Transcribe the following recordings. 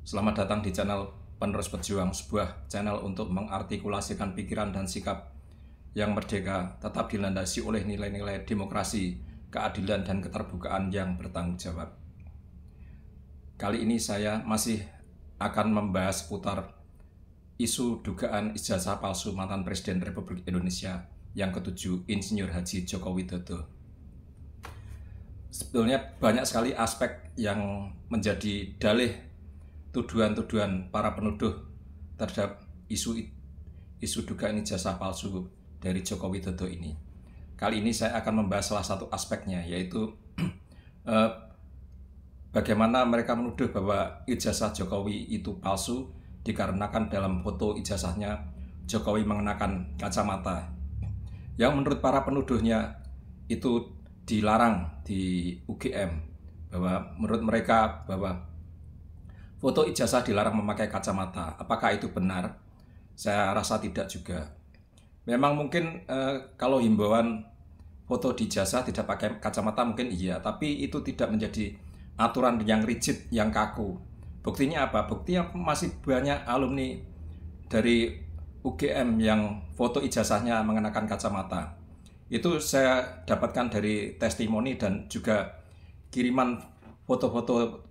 Selamat datang di channel Penerus Berjuang, sebuah channel untuk mengartikulasikan pikiran dan sikap yang merdeka, tetap dilandasi oleh nilai-nilai demokrasi, keadilan, dan keterbukaan yang bertanggung jawab. Kali ini saya masih akan membahas seputar isu dugaan ijazah palsu mantan Presiden Republik Indonesia yang ketujuh, Insinyur Haji Joko Widodo. Sebetulnya banyak sekali aspek yang menjadi dalih tuduhan-tuduhan para penuduh terhadap isu dugaan ijazah palsu dari Joko Widodo ini. Kali ini saya akan membahas salah satu aspeknya, yaitu bagaimana mereka menuduh bahwa ijazah Jokowi itu palsu dikarenakan dalam foto ijazahnya Jokowi mengenakan kacamata yang menurut para penuduhnya itu dilarang di UGM, bahwa menurut mereka bahwa foto ijazah dilarang memakai kacamata. Apakah itu benar? Saya rasa tidak juga. Memang mungkin kalau himbauan foto di ijazah tidak pakai kacamata mungkin iya, tapi itu tidak menjadi aturan yang rigid, yang kaku. Buktinya apa? Buktinya masih banyak alumni dari UGM yang foto ijazahnya mengenakan kacamata. Itu saya dapatkan dari testimoni dan juga kiriman foto-foto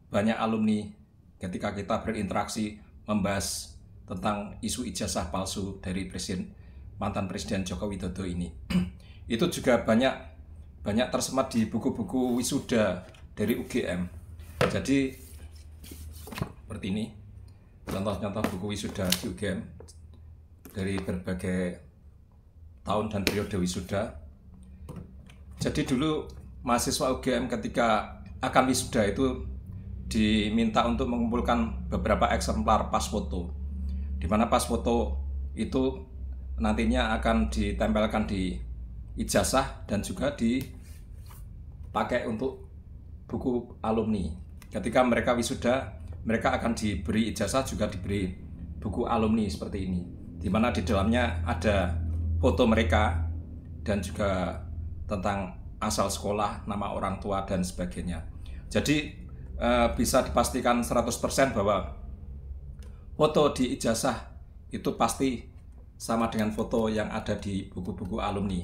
banyak alumni ketika kita berinteraksi membahas tentang isu ijazah palsu dari mantan Presiden Joko Widodo ini. Itu juga banyak tersemat di buku-buku wisuda dari UGM. Jadi seperti ini contoh-contoh buku wisuda di UGM dari berbagai tahun dan periode wisuda. Jadi dulu mahasiswa UGM ketika akan wisuda itu diminta untuk mengumpulkan beberapa eksemplar pas foto, di mana pas foto itu nantinya akan ditempelkan di ijazah dan juga dipakai untuk buku alumni. Ketika mereka wisuda, mereka akan diberi ijazah juga diberi buku alumni seperti ini, di mana di dalamnya ada foto mereka dan juga tentang asal sekolah, nama orang tua, dan sebagainya. Jadi bisa dipastikan 100% bahwa foto di ijazah itu pasti sama dengan foto yang ada di buku-buku alumni.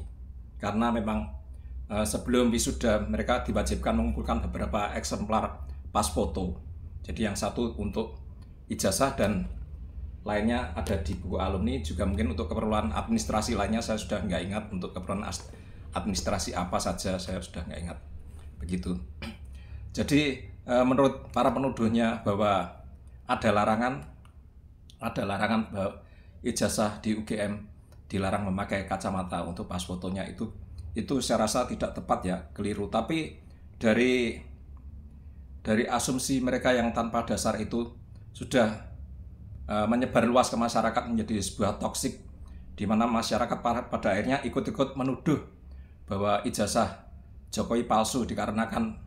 Karena memang sebelum wisuda mereka diwajibkan mengumpulkan beberapa eksemplar pas foto. Jadi yang satu untuk ijazah dan lainnya ada di buku alumni. Juga mungkin untuk keperluan administrasi lainnya saya sudah nggak ingat, untuk keperluan administrasi apa saja saya sudah nggak ingat. Begitu. Jadi menurut para penuduhnya bahwa ada larangan bahwa ijazah di UGM dilarang memakai kacamata untuk pas fotonya, itu saya rasa tidak tepat ya, keliru. Tapi dari asumsi mereka yang tanpa dasar itu sudah menyebar luas ke masyarakat menjadi sebuah toksik, di mana masyarakat pada akhirnya ikut-ikut menuduh bahwa ijazah Jokowi palsu dikarenakan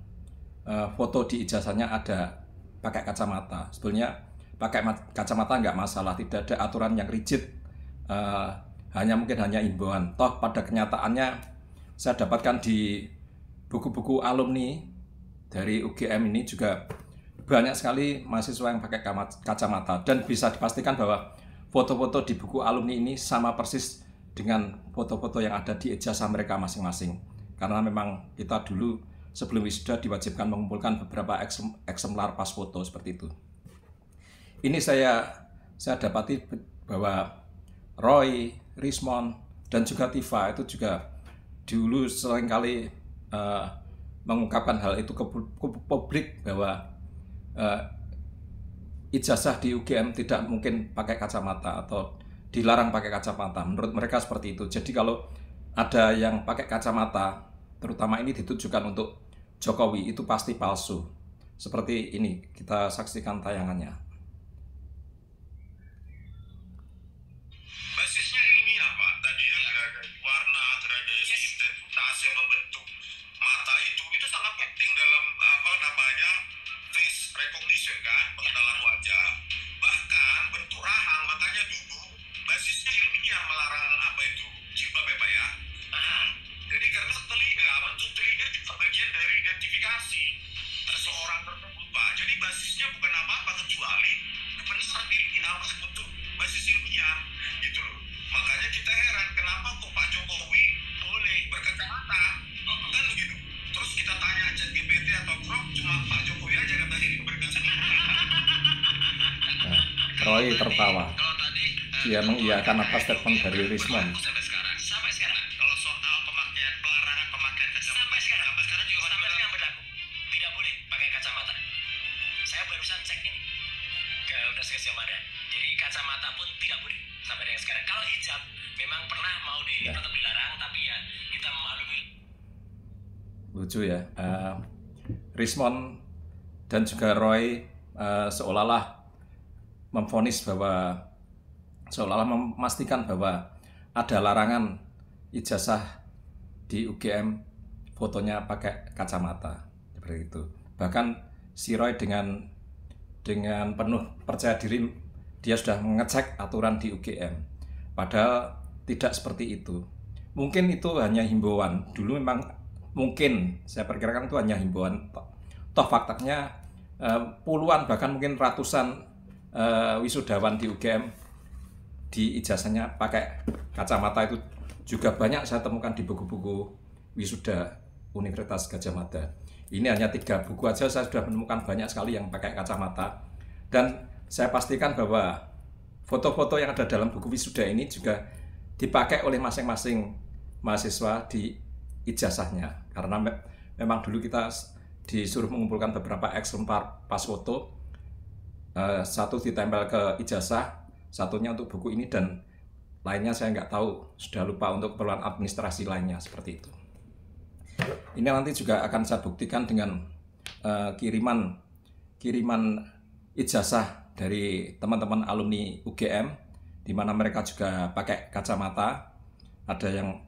foto di ijazahnya ada pakai kacamata. Sebetulnya pakai kacamata nggak masalah, tidak ada aturan yang rigid, mungkin hanya imbauan. Toh pada kenyataannya saya dapatkan di buku-buku alumni dari UGM ini juga banyak sekali mahasiswa yang pakai kacamata, dan bisa dipastikan bahwa foto-foto di buku alumni ini sama persis dengan foto-foto yang ada di ijazah mereka masing-masing. Karena memang kita dulu sebelum wisuda diwajibkan mengumpulkan beberapa eksemplar pas foto seperti itu. Ini saya dapati bahwa Roy, Rismond, dan juga Tifa itu juga dulu seringkali mengungkapkan hal itu ke publik, bahwa ijazah di UGM tidak mungkin pakai kacamata atau dilarang pakai kacamata. Menurut mereka seperti itu. Jadi kalau ada yang pakai kacamata, terutama ini ditujukan untuk Jokowi, itu pasti palsu. Seperti ini, kita saksikan tayangannya. Basisnya ilmiah, Pak. Tadi kan ada warna, gradasi, intensitas yang membentuk mata itu sangat penting dalam face recognition, kan, pengenalan wajah. Bahkan bentuk rahang, makanya dulu basisnya ilmiah melarang jilbab ya, Pak ya. Jadi karena bentuk telinga juga bagian dari identifikasi seseorang tersebut, Pak. Jadi basisnya bukan apa-apa kecuali Roy tertawa. Kalau tadi Dia mengiyakan apa statement dari Rismond. sampai sekarang. Kalau soal pelarangan pemakaian kacamata sampai sekarang juga masih berlaku. Tidak boleh pakai kacamata. Saya barusan cek ini ke Universitas Ramadan. Jadi kacamata pun tidak boleh sampai dengan sekarang. Kalau hijab memang pernah mau tetap dilarang, tapi ya kita memaklumi. Lucu ya. Rismond dan juga Roy seolah-olah memastikan bahwa ada larangan ijazah di UGM fotonya pakai kacamata seperti itu. Bahkan si Roy dengan penuh percaya diri dia sudah mengecek aturan di UGM. Padahal tidak seperti itu. Mungkin itu hanya himbauan. Dulu memang mungkin saya perkirakan itu hanya himbauan. Toh faktanya puluhan bahkan mungkin ratusan wisudawan di UGM di ijazahnya pakai kacamata itu juga banyak saya temukan di buku-buku wisuda Universitas Gadjah Mada. Ini hanya 3 buku aja saya sudah menemukan banyak sekali yang pakai kacamata, dan saya pastikan bahwa foto-foto yang ada dalam buku wisuda ini juga dipakai oleh masing-masing mahasiswa di ijazahnya, karena memang dulu kita disuruh mengumpulkan beberapa eks lembar pas foto, satu ditempel ke ijazah, satunya untuk buku ini, dan lainnya saya nggak tahu, sudah lupa untuk keperluan administrasi lainnya seperti itu. Ini nanti juga akan saya buktikan dengan kiriman ijazah dari teman-teman alumni UGM, di mana mereka juga pakai kacamata. Ada yang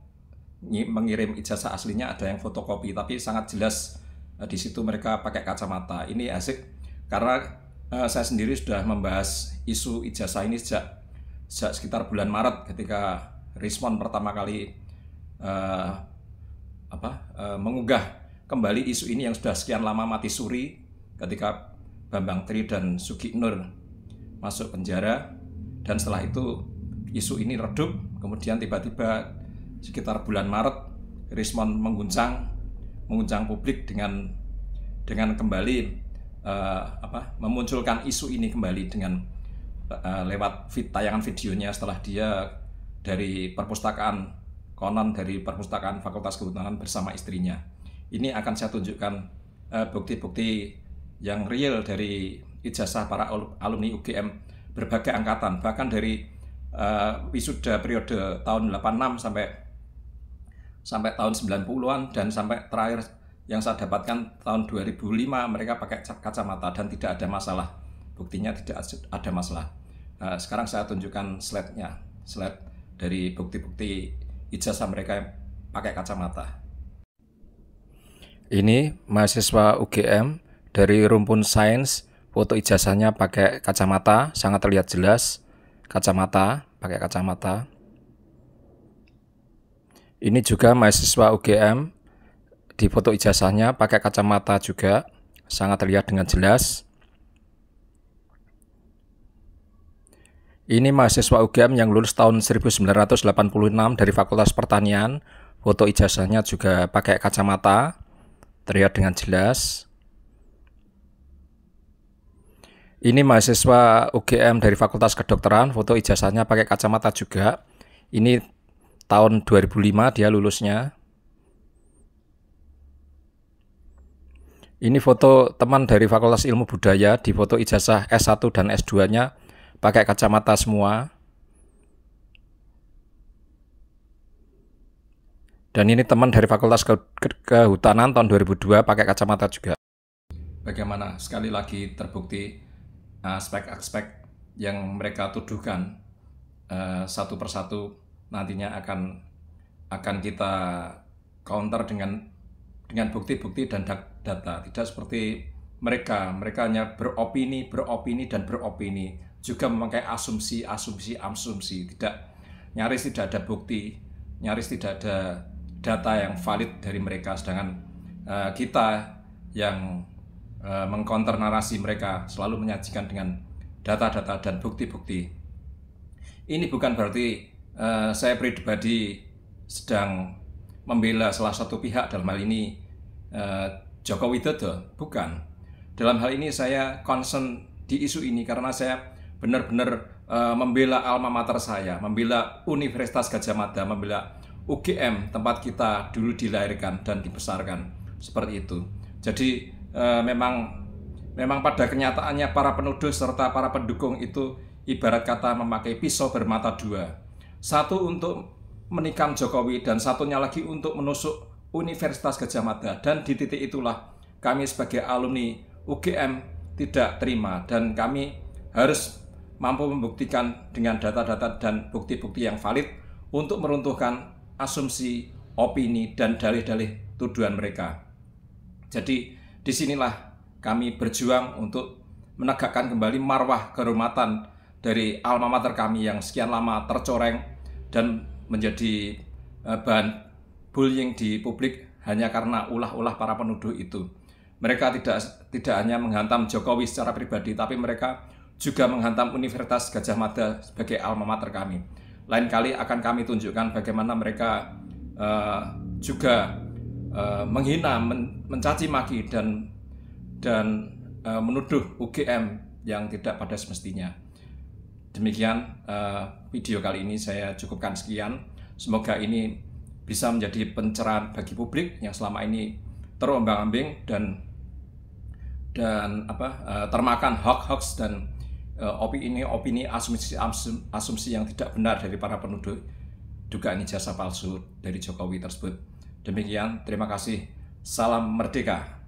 mengirim ijazah aslinya, ada yang fotokopi, tapi sangat jelas di situ mereka pakai kacamata. Ini asik karena saya sendiri sudah membahas isu ijazah ini sejak sekitar bulan Maret ketika Rismond pertama kali mengunggah kembali isu ini yang sudah sekian lama mati suri ketika Bambang Tri dan Sugi Nur masuk penjara, dan setelah itu isu ini redup. Kemudian tiba-tiba sekitar bulan Maret Rismond mengguncang publik dengan kembali memunculkan isu ini kembali dengan lewat tayangan videonya setelah dia dari perpustakaan Fakultas Kehutanan bersama istrinya. Ini akan saya tunjukkan bukti-bukti yang real dari ijazah para alumni UGM berbagai angkatan, bahkan dari wisuda periode tahun 86 sampai tahun 90-an, dan sampai terakhir yang saya dapatkan tahun 2005 mereka pakai kacamata dan tidak ada masalah. Buktinya tidak ada masalah. Sekarang saya tunjukkan slide dari bukti-bukti ijazah mereka yang pakai kacamata. Ini mahasiswa UGM dari rumpun sains, foto ijazahnya pakai kacamata, sangat terlihat jelas. Pakai kacamata. Ini juga mahasiswa UGM, di foto ijazahnya pakai kacamata juga, sangat terlihat dengan jelas. Ini mahasiswa UGM yang lulus tahun 1986 dari Fakultas Pertanian, foto ijazahnya juga pakai kacamata, terlihat dengan jelas. Ini mahasiswa UGM dari Fakultas Kedokteran, foto ijazahnya pakai kacamata juga. Ini tahun 2005 dia lulusnya. Ini foto teman dari Fakultas Ilmu Budaya, di foto ijazah S1 dan S2-nya pakai kacamata semua. Dan ini teman dari Fakultas Kehutanan tahun 2002 pakai kacamata juga. Bagaimana sekali lagi terbukti aspek-aspek yang mereka tuduhkan satu persatu nantinya akan kita counter dengan bukti-bukti dan data. Tidak seperti mereka hanya beropini dan beropini, juga memakai asumsi. Nyaris tidak ada bukti, nyaris tidak ada data yang valid dari mereka, sedangkan kita yang mengcounter narasi mereka selalu menyajikan dengan data-data dan bukti-bukti. Ini bukan berarti saya pribadi sedang membela salah satu pihak, dalam hal ini Joko Widodo, bukan. Dalam hal ini saya concern di isu ini karena saya benar-benar membela alma mater saya, membela Universitas Gadjah Mada, membela UGM tempat kita dulu dilahirkan dan dibesarkan, seperti itu. Jadi memang pada kenyataannya para penuduh serta para pendukung itu ibarat kata memakai pisau bermata dua. Satu untuk menikam Jokowi dan satunya lagi untuk menusuk Universitas Gadjah Mada. Dan di titik itulah kami sebagai alumni UGM tidak terima, dan kami harus mampu membuktikan dengan data-data dan bukti-bukti yang valid untuk meruntuhkan asumsi, opini, dan dalih-dalih tuduhan mereka. Jadi disinilah kami berjuang untuk menegakkan kembali marwah kehormatan dari alma mater kami yang sekian lama tercoreng dan menjadi bahan bullying di publik hanya karena ulah-ulah para penuduh itu. Mereka tidak hanya menghantam Jokowi secara pribadi, tapi mereka juga menghantam Universitas Gadjah Mada sebagai alma mater kami. Lain kali akan kami tunjukkan bagaimana mereka juga menghina, mencaci maki dan menuduh UGM yang tidak pada semestinya. Demikian video kali ini saya cukupkan sekian. Semoga ini bisa menjadi pencerahan bagi publik yang selama ini terombang-ambing dan termakan hoax dan opini asumsi yang tidak benar dari para penuduh dugaan ijazah palsu dari Jokowi tersebut. Demikian, terima kasih. Salam merdeka.